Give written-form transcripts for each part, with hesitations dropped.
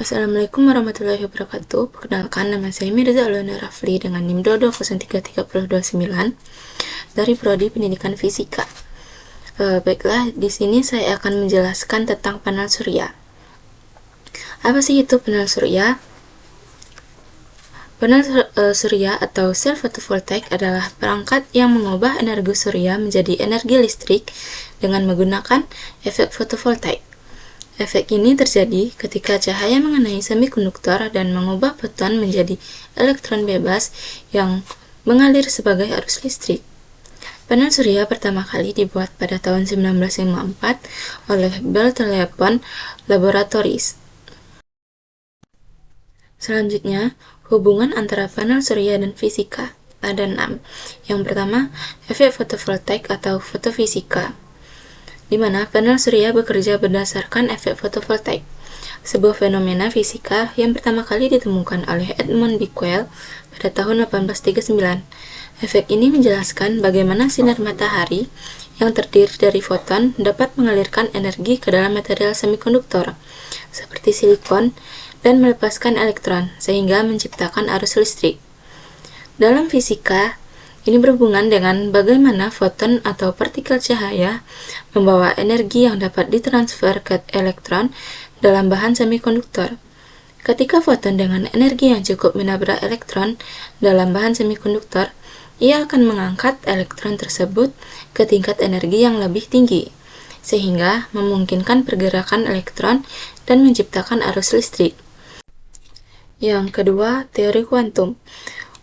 Assalamualaikum warahmatullahi wabarakatuh. Perkenalkan, nama saya Mirza Alona Rafli dengan NIM 2203329 dari Prodi Pendidikan Fisika. Baiklah, di sini saya akan menjelaskan tentang panel surya. Apa sih itu panel surya? Panel surya atau sel fotovoltaik adalah perangkat yang mengubah energi surya menjadi energi listrik dengan menggunakan efek fotovoltaik. Efek ini terjadi ketika cahaya mengenai semikonduktor dan mengubah foton menjadi elektron bebas yang mengalir sebagai arus listrik. Panel surya pertama kali dibuat pada tahun 1954 oleh Bell Telephone Laboratories. Selanjutnya, hubungan antara panel surya dan fisika. Ada 6. Yang pertama, efek fotovoltaik atau fotofisika, di mana panel surya bekerja berdasarkan efek fotovoltaik, sebuah fenomena fisika yang pertama kali ditemukan oleh Edmund Becquerel pada tahun 1839. Efek ini menjelaskan bagaimana sinar matahari yang terdiri dari foton dapat mengalirkan energi ke dalam material semikonduktor, seperti silikon, dan melepaskan elektron, sehingga menciptakan arus listrik. Dalam fisika, ini berhubungan dengan bagaimana foton atau partikel cahaya membawa energi yang dapat ditransfer ke elektron dalam bahan semikonduktor. Ketika foton dengan energi yang cukup menabrak elektron dalam bahan semikonduktor, ia akan mengangkat elektron tersebut ke tingkat energi yang lebih tinggi, sehingga memungkinkan pergerakan elektron dan menciptakan arus listrik. Yang kedua, teori kuantum.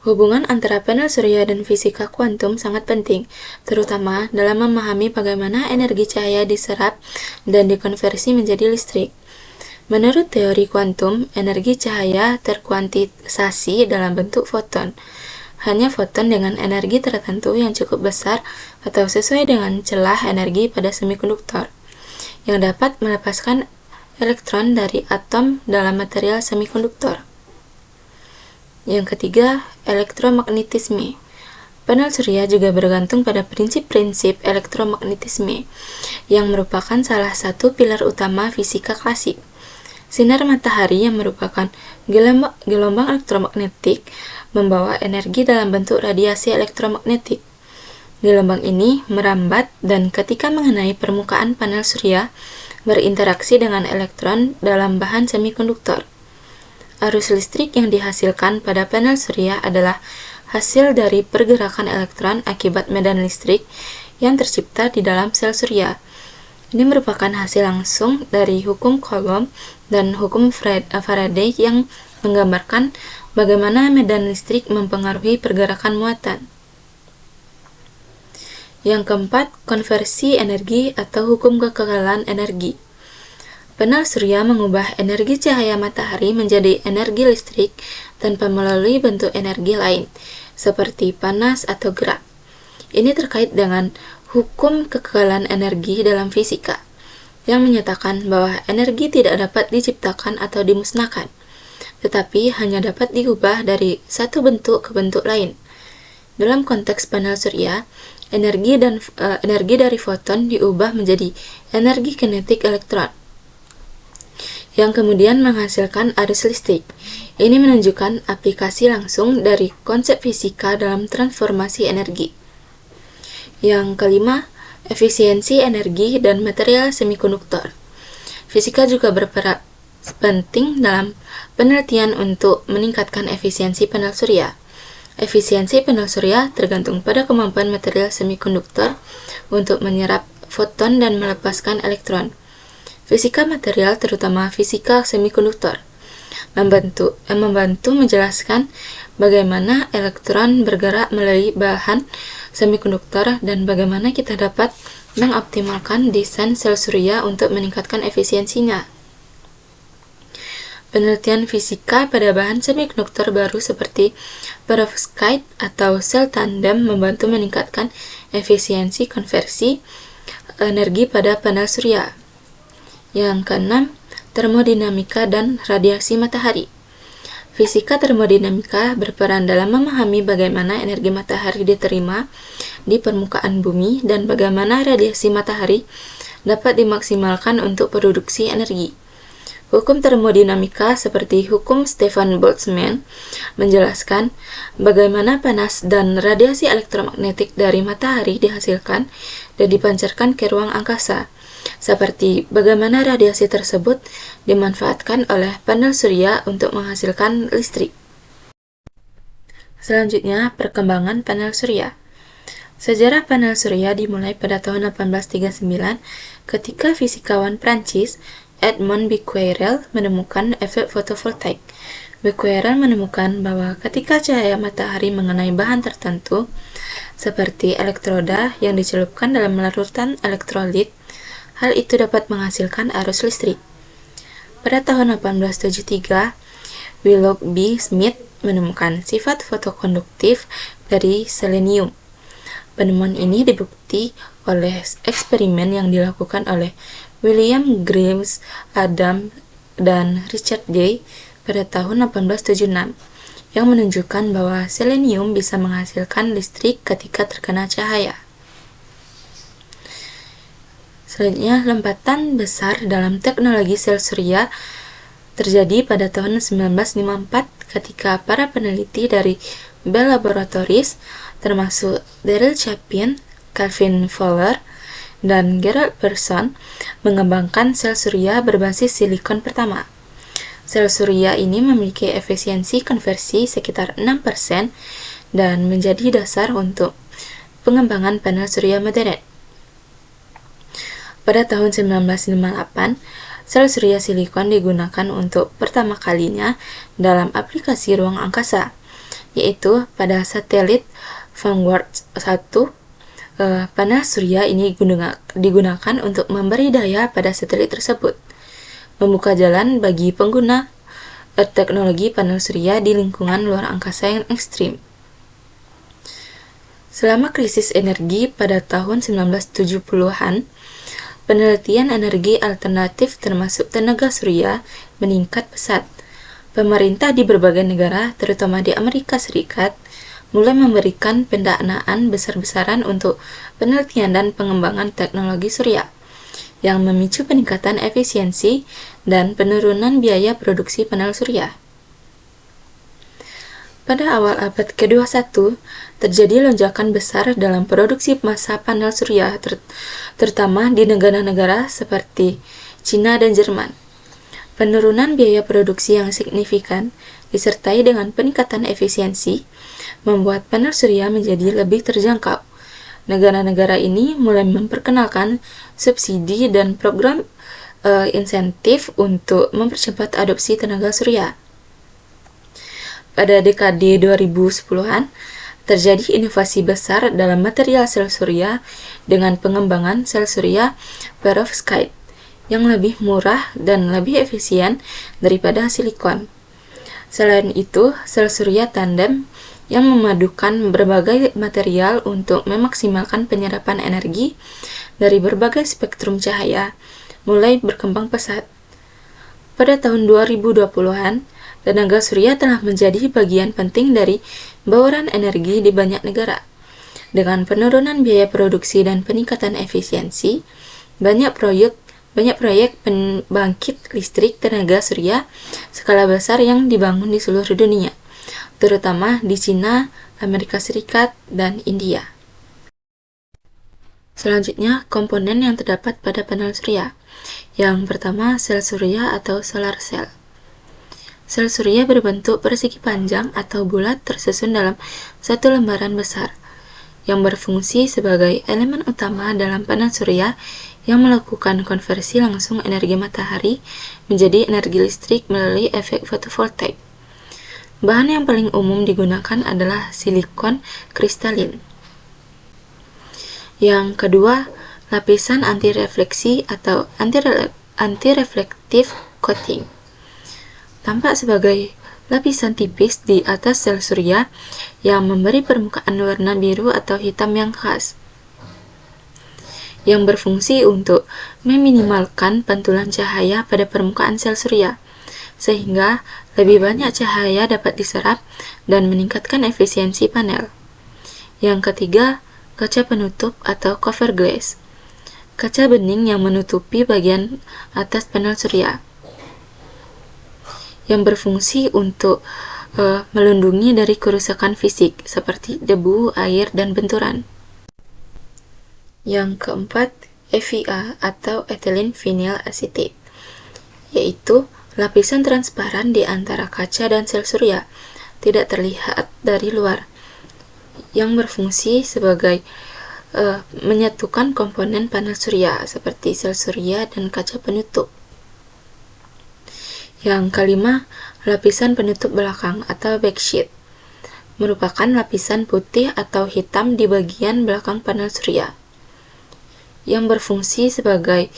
Hubungan antara panel surya dan fisika kuantum sangat penting, terutama dalam memahami bagaimana energi cahaya diserap dan dikonversi menjadi listrik. Menurut teori kuantum, energi cahaya terkuantisasi dalam bentuk foton. Hanya foton dengan energi tertentu yang cukup besar atau sesuai dengan celah energi pada semikonduktor, yang dapat melepaskan elektron dari atom dalam material semikonduktor. Yang ketiga, elektromagnetisme. Panel surya juga bergantung pada prinsip-prinsip elektromagnetisme, yang merupakan salah satu pilar utama fisika klasik. Sinar matahari yang merupakan gelombang elektromagnetik membawa energi dalam bentuk radiasi elektromagnetik. Gelombang ini merambat dan ketika mengenai permukaan panel surya, berinteraksi dengan elektron dalam bahan semikonduktor. Arus listrik yang dihasilkan pada panel surya adalah hasil dari pergerakan elektron akibat medan listrik yang tercipta di dalam sel surya. Ini merupakan hasil langsung dari hukum Coulomb dan hukum Faraday yang menggambarkan bagaimana medan listrik mempengaruhi pergerakan muatan. Yang keempat, konversi energi atau hukum kekekalan energi. Panel surya mengubah energi cahaya matahari menjadi energi listrik tanpa melalui bentuk energi lain, seperti panas atau gerak. Ini terkait dengan hukum kekekalan energi dalam fisika, yang menyatakan bahwa energi tidak dapat diciptakan atau dimusnahkan, tetapi hanya dapat diubah dari satu bentuk ke bentuk lain. Dalam konteks panel surya, energi dari foton diubah menjadi energi kinetik elektron, yang kemudian menghasilkan arus listrik. Ini menunjukkan aplikasi langsung dari konsep fisika dalam transformasi energi. Yang kelima, efisiensi energi dan material semikonduktor. Fisika juga berperan penting dalam penelitian untuk meningkatkan efisiensi panel surya. Efisiensi panel surya tergantung pada kemampuan material semikonduktor untuk menyerap foton dan melepaskan elektron. Fisika material, terutama fisika semikonduktor, membantu menjelaskan bagaimana elektron bergerak melalui bahan semikonduktor dan bagaimana kita dapat mengoptimalkan desain sel surya untuk meningkatkan efisiensinya. Penelitian fisika pada bahan semikonduktor baru seperti perovskite atau sel tandem membantu meningkatkan efisiensi konversi energi pada panel surya. Yang keenam, termodinamika dan radiasi matahari. Fisika termodinamika berperan dalam memahami bagaimana energi matahari diterima di permukaan bumi dan bagaimana radiasi matahari dapat dimaksimalkan untuk produksi energi. Hukum termodinamika seperti hukum Stefan Boltzmann menjelaskan bagaimana panas dan radiasi elektromagnetik dari matahari dihasilkan dan dipancarkan ke ruang angkasa, seperti bagaimana radiasi tersebut dimanfaatkan oleh panel surya untuk menghasilkan listrik. Selanjutnya, perkembangan panel surya. Sejarah panel surya dimulai pada tahun 1839 ketika fisikawan Prancis Edmond Becquerel menemukan efek fotovoltaik. Becquerel menemukan bahwa ketika cahaya matahari mengenai bahan tertentu, seperti elektroda yang dicelupkan dalam larutan elektrolit, hal itu dapat menghasilkan arus listrik. Pada tahun 1873, Willoughby Smith menemukan sifat fotokonduktif dari selenium. Penemuan ini dibukti oleh eksperimen yang dilakukan oleh William Grimes, Adam, dan Richard Day pada tahun 1876 yang menunjukkan bahwa selenium bisa menghasilkan listrik ketika terkena cahaya. Selanjutnya, lompatan besar dalam teknologi sel surya terjadi pada tahun 1954 ketika para peneliti dari Bell Laboratories, termasuk Daryl Chapin, Calvin Fowler, dan Gerald Pearson, mengembangkan sel surya berbasis silikon pertama. Sel surya ini memiliki efisiensi konversi sekitar 6% dan menjadi dasar untuk pengembangan panel surya modern. Pada tahun 1958, sel surya silikon digunakan untuk pertama kalinya dalam aplikasi ruang angkasa, yaitu pada satelit Vanguard 1. Panel surya ini digunakan untuk memberi daya pada satelit tersebut, membuka jalan bagi pengguna teknologi panel surya di lingkungan luar angkasa yang ekstrim. Selama krisis energi pada tahun 1970-an, penelitian energi alternatif termasuk tenaga surya meningkat pesat. Pemerintah di berbagai negara, terutama di Amerika Serikat, mulai memberikan pendanaan besar-besaran untuk penelitian dan pengembangan teknologi surya, yang memicu peningkatan efisiensi dan penurunan biaya produksi panel surya. Pada awal abad ke-21, terjadi lonjakan besar dalam produksi massa panel surya, terutama di negara-negara seperti Cina dan Jerman. Penurunan biaya produksi yang signifikan, disertai dengan peningkatan efisiensi, membuat panel surya menjadi lebih terjangkau. Negara-negara ini mulai memperkenalkan subsidi dan program insentif untuk mempercepat adopsi tenaga surya. Pada dekade 2010-an, terjadi inovasi besar dalam material sel surya dengan pengembangan sel surya perovskite yang lebih murah dan lebih efisien daripada silikon. Selain itu, sel surya tandem yang memadukan berbagai material untuk memaksimalkan penyerapan energi dari berbagai spektrum cahaya mulai berkembang pesat. Pada tahun 2020-an, tenaga surya telah menjadi bagian penting dari bauran energi di banyak negara. Dengan penurunan biaya produksi dan peningkatan efisiensi, banyak proyek pembangkit listrik tenaga surya skala besar yang dibangun di seluruh dunia, terutama di Cina, Amerika Serikat, dan India. Selanjutnya, komponen yang terdapat pada panel surya. Yang pertama, sel surya atau solar cell. Sel surya berbentuk persegi panjang atau bulat tersusun dalam satu lembaran besar, yang berfungsi sebagai elemen utama dalam panel surya yang melakukan konversi langsung energi matahari menjadi energi listrik melalui efek fotovoltaik. Bahan yang paling umum digunakan adalah silikon kristalin. Yang kedua, lapisan anti-refleksi atau anti-reflective coating. Tampak sebagai lapisan tipis di atas sel surya yang memberi permukaan warna biru atau hitam yang khas, yang berfungsi untuk meminimalkan pantulan cahaya pada permukaan sel surya, sehingga lebih banyak cahaya dapat diserap dan meningkatkan efisiensi panel. Yang ketiga, kaca penutup atau cover glass. Kaca bening yang menutupi bagian atas panel surya. yang berfungsi untuk melindungi dari kerusakan fisik seperti debu, air, dan benturan. Yang keempat, EVA atau ethylene vinyl acetate, yaitu lapisan transparan di antara kaca dan sel surya, tidak terlihat dari luar, yang berfungsi sebagai menyatukan komponen panel surya seperti sel surya dan kaca penutup. Yang kelima, lapisan penutup belakang atau backsheet, merupakan lapisan putih atau hitam di bagian belakang panel surya, yang berfungsi sebagai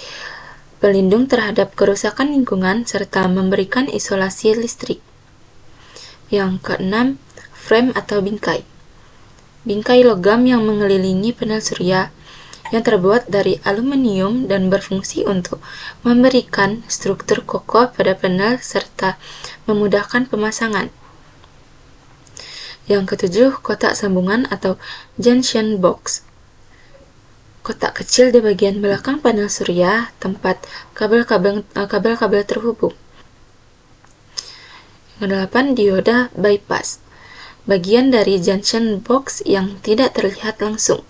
pelindung terhadap kerusakan lingkungan serta memberikan isolasi listrik. Yang keenam, frame atau bingkai. Bingkai logam yang mengelilingi panel surya yang terbuat dari aluminium dan berfungsi untuk memberikan struktur kokoh pada panel serta memudahkan pemasangan. Yang ketujuh, kotak sambungan atau junction box. Kotak kecil di bagian belakang panel surya tempat kabel-kabel terhubung. Yang kedelapan, dioda bypass, bagian dari junction box yang tidak terlihat langsung.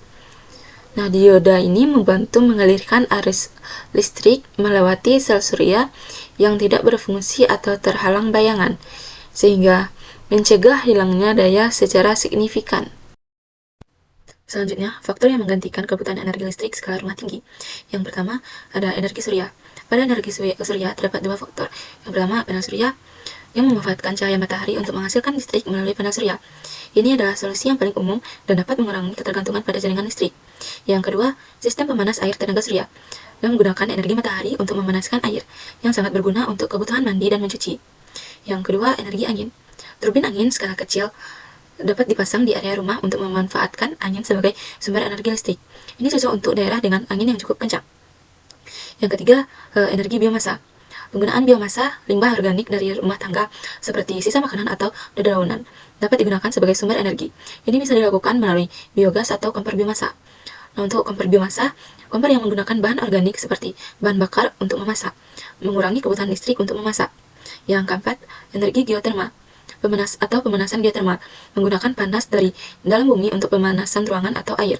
Nah, dioda ini membantu mengalirkan arus listrik melewati sel surya yang tidak berfungsi atau terhalang bayangan, sehingga mencegah hilangnya daya secara signifikan. Selanjutnya, faktor yang menggantikan kebutuhan energi listrik skala rumah tinggi. Yang pertama, ada energi surya. Pada energi surya terdapat dua faktor. Yang pertama, panel surya yang memanfaatkan cahaya matahari untuk menghasilkan listrik melalui panel surya. Ini adalah solusi yang paling umum dan dapat mengurangi ketergantungan pada jaringan listrik. Yang kedua, sistem pemanas air tenaga surya yang menggunakan energi matahari untuk memanaskan air, yang sangat berguna untuk kebutuhan mandi dan mencuci. Yang kedua, energi angin. Turbin angin skala kecil dapat dipasang di area rumah untuk memanfaatkan angin sebagai sumber energi listrik. Ini cocok untuk daerah dengan angin yang cukup kencang. Yang ketiga, energi biomasa. Penggunaan biomasa, limbah organik dari rumah tangga seperti sisa makanan atau dedaunan dapat digunakan sebagai sumber energi. Ini bisa dilakukan melalui biogas atau kompor biomasa. Nah, untuk kompor biomasa, kompor yang menggunakan bahan organik seperti bahan bakar untuk memasak, mengurangi kebutuhan listrik untuk memasak. Yang keempat, energi geotermal. Pemanasan geotermal, menggunakan panas dari dalam bumi untuk pemanasan ruangan atau air.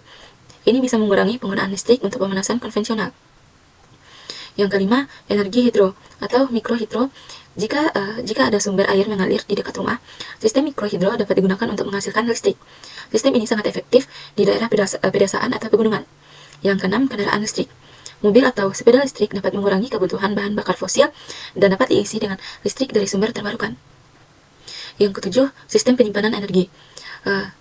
Ini bisa mengurangi penggunaan listrik untuk pemanasan konvensional. Yang kelima, energi hidro atau mikrohidro. Jika ada sumber air mengalir di dekat rumah, sistem mikrohidro dapat digunakan untuk menghasilkan listrik. Sistem ini sangat efektif di daerah pedesaan atau pegunungan. Yang keenam, kendaraan listrik. Mobil atau sepeda listrik dapat mengurangi kebutuhan bahan bakar fosil dan dapat diisi dengan listrik dari sumber terbarukan. Yang ketujuh, sistem penyimpanan energi.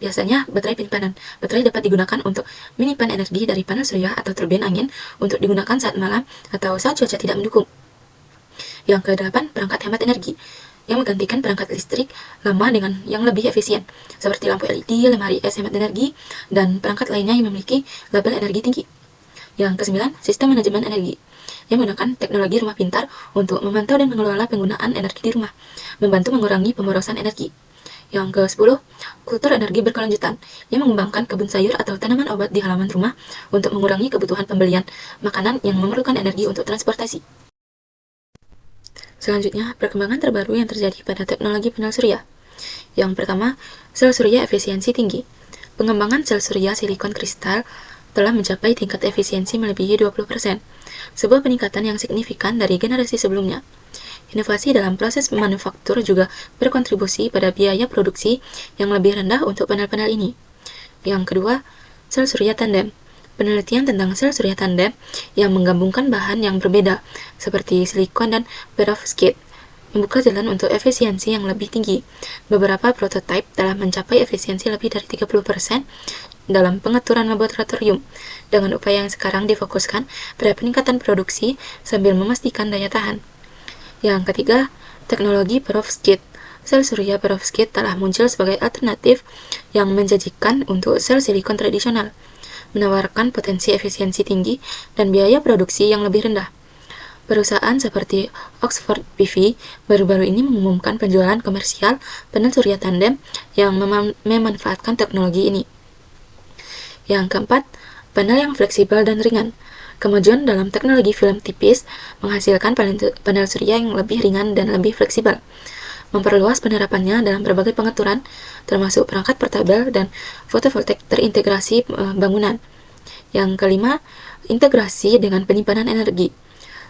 Biasanya baterai penyimpanan. Baterai dapat digunakan untuk menyimpan energi dari panel surya atau turbin angin untuk digunakan saat malam atau saat cuaca tidak mendukung. Yang kedelapan, perangkat hemat energi yang menggantikan perangkat listrik lama dengan yang lebih efisien, seperti lampu LED, lemari es hemat energi, dan perangkat lainnya yang memiliki label energi tinggi. Yang kesembilan, sistem manajemen energi yang menggunakan teknologi rumah pintar untuk memantau dan mengelola penggunaan energi di rumah, membantu mengurangi pemborosan energi. Yang ke-10, kultur energi berkelanjutan yang mengembangkan kebun sayur atau tanaman obat di halaman rumah untuk mengurangi kebutuhan pembelian makanan yang memerlukan energi untuk transportasi. Selanjutnya, perkembangan terbaru yang terjadi pada teknologi panel surya. Yang pertama, sel surya efisiensi tinggi. Pengembangan sel surya silikon kristal telah mencapai tingkat efisiensi melebihi 20%, sebuah peningkatan yang signifikan dari generasi sebelumnya. Inovasi dalam proses manufaktur juga berkontribusi pada biaya produksi yang lebih rendah untuk panel-panel ini. Yang kedua, sel surya tandem. Penelitian tentang sel surya tandem yang menggabungkan bahan yang berbeda, seperti silikon dan perovskit, membuka jalan untuk efisiensi yang lebih tinggi. Beberapa prototipe telah mencapai efisiensi lebih dari 30% dalam pengaturan laboratorium, dengan upaya yang sekarang difokuskan pada peningkatan produksi sambil memastikan daya tahan. Yang ketiga, teknologi perovskit. Sel surya perovskit telah muncul sebagai alternatif yang menjanjikan untuk sel silikon tradisional, menawarkan potensi efisiensi tinggi dan biaya produksi yang lebih rendah. Perusahaan seperti Oxford PV baru-baru ini mengumumkan penjualan komersial panel surya tandem yang memanfaatkan teknologi ini. Yang keempat, panel yang fleksibel dan ringan. Kemajuan dalam teknologi film tipis menghasilkan panel surya yang lebih ringan dan lebih fleksibel. memperluas penerapannya dalam berbagai pengaturan, termasuk perangkat portabel dan fotovoltaik terintegrasi bangunan. Yang kelima, integrasi dengan penyimpanan energi.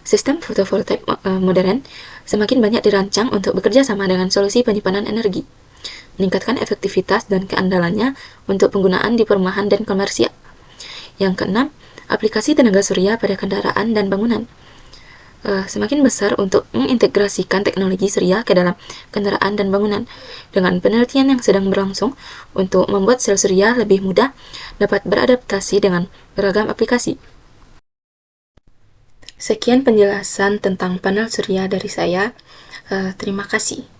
Sistem fotovoltaik modern semakin banyak dirancang untuk bekerja sama dengan solusi penyimpanan energi, meningkatkan efektivitas dan keandalannya untuk penggunaan di perumahan dan komersial. Yang keenam, aplikasi tenaga surya pada kendaraan dan bangunan. Semakin besar untuk mengintegrasikan teknologi surya ke dalam kendaraan dan bangunan, dengan penelitian yang sedang berlangsung untuk membuat sel surya lebih mudah dapat beradaptasi dengan beragam aplikasi. Sekian penjelasan tentang panel surya dari saya. Terima kasih.